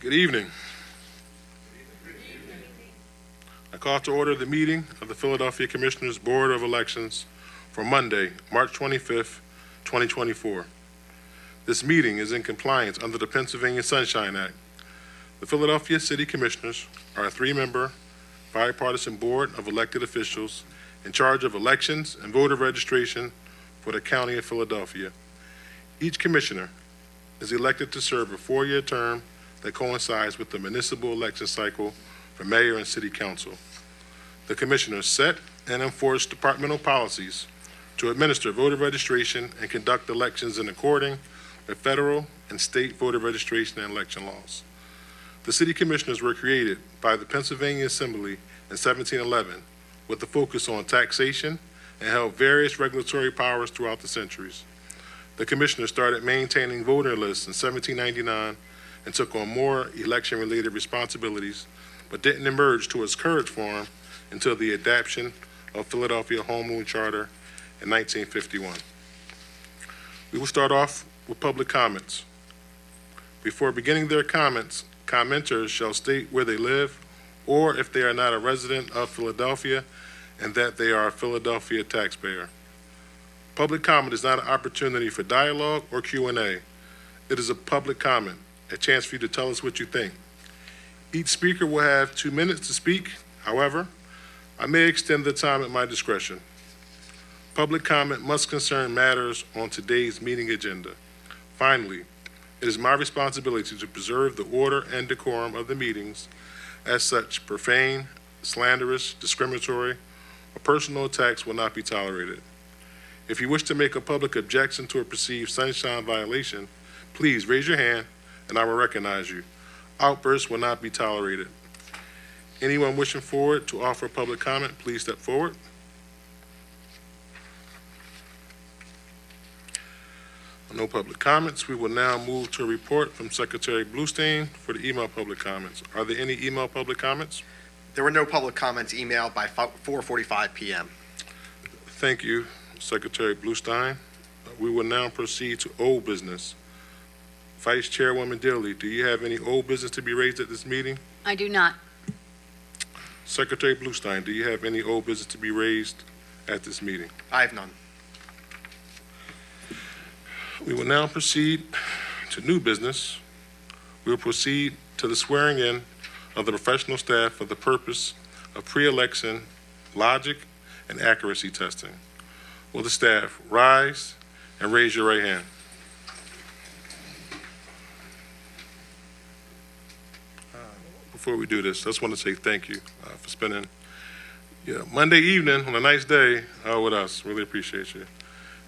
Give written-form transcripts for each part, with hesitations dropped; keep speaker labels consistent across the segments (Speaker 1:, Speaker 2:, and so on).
Speaker 1: Good evening. I call to order the meeting of the Philadelphia Commissioners Board of Elections for Monday, March 25th, 2024. This meeting is in compliance under the Pennsylvania Sunshine Act. The Philadelphia City Commissioners are a three-member, bipartisan board of elected officials in charge of elections and voter registration for the County of Philadelphia. Each commissioner is elected to serve a four-year term that coincides with the municipal election cycle for mayor and city council. The commissioners set and enforce departmental policies to administer voter registration and conduct elections in accordance with federal and state voter registration and election laws. The city commissioners were created by the Pennsylvania Assembly in 1711 with a focus on taxation and held various regulatory powers throughout the centuries. The commissioners started maintaining voter lists in 1799 and took on more election-related responsibilities, but didn't emerge to its current form until the adoption of Philadelphia Home Rule Charter in 1951. We will start off with public comments. Before beginning their comments, commenters shall state where they live or if they are not a resident of Philadelphia and that they are a Philadelphia taxpayer. Public comment is not an opportunity for dialogue or Q&A. It is a public comment, a chance for you to tell us what you think. Each speaker will have 2 minutes to speak. However, I may extend the time at my discretion. Public comment must concern matters on today's meeting agenda. Finally, it is my responsibility to preserve the order and decorum of the meetings. As such, profane, slanderous, discriminatory, or personal attacks will not be tolerated. If you wish to make a public objection to a perceived sunshine violation, please raise your hand and I will recognize you. Outbursts will not be tolerated. Anyone wishing forward to offer public comment, please step forward. No public comments. We will now move to a report from Secretary Bluestein for the email public comments. Are there any email public comments?
Speaker 2: There were no public comments emailed by 4:45 p.m.
Speaker 1: Thank you, Secretary Bluestein. We will now proceed to old business. Vice Chairwoman Deeley, do you have any old business to be raised at this meeting?
Speaker 3: I do not.
Speaker 1: Secretary Bluestein, do you have any old business to be raised at this meeting?
Speaker 2: I have none.
Speaker 1: We will now proceed to new business. We will proceed to the swearing in of the professional staff for the purpose of pre-election logic and accuracy testing. Will the staff rise and raise your right hand? Before we do this, I just want to say thank you for spending Monday evening on a nice day with us. Really appreciate you.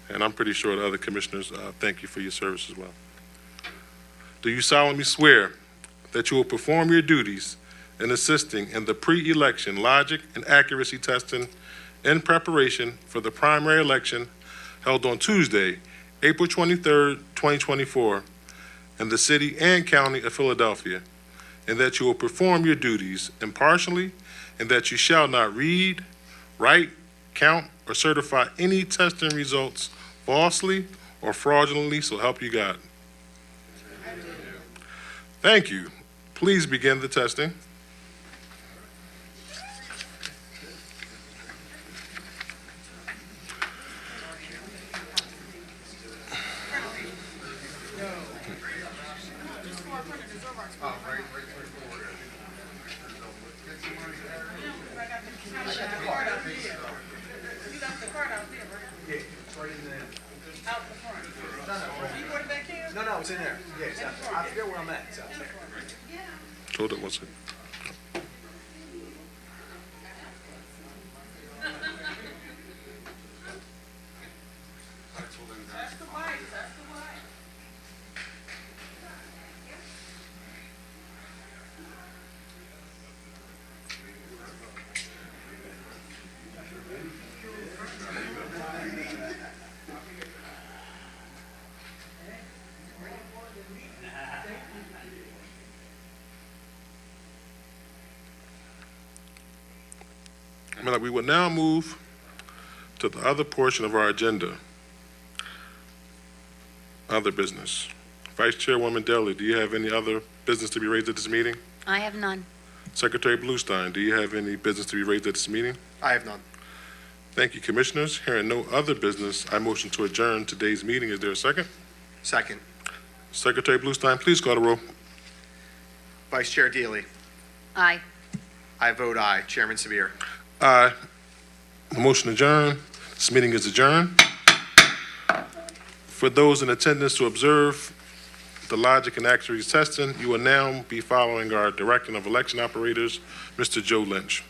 Speaker 1: And I'm pretty sure the other commissioners thank you for your service as well. Do you solemnly swear that you will perform your duties in assisting in the pre-election logic and accuracy testing in preparation for the primary election held on Tuesday, April 23rd, 2024, in the city and county of Philadelphia, and that you will perform your duties impartially, and that you shall not read, write, count, or certify any testing results falsely or fraudulently, so help you God? Thank you. Please begin the testing.
Speaker 2: No, it's in there. Yeah, it's out there. I forget where I'm at. It's out there.
Speaker 1: Hold it one second. We will now move to the other portion of our agenda, other business. Vice Chairwoman Deeley, do you have any other business to be raised at this meeting?
Speaker 3: I have none.
Speaker 1: Secretary Bluestein, do you have any business to be raised at this meeting?
Speaker 2: I have none.
Speaker 1: Thank you, Commissioners. Hearing no other business, I motion to adjourn today's meeting. Is there a second?
Speaker 2: Second.
Speaker 1: Secretary Bluestein, please call the roll.
Speaker 2: Vice Chair Deeley.
Speaker 3: Aye.
Speaker 2: I vote aye. Chairman Sabir.
Speaker 1: Aye. The motion adjourned. This meeting is adjourned. For those in attendance to observe the logic and accuracy testing, you will now be following our Director of Election Operators, Mr. Joe Lynch.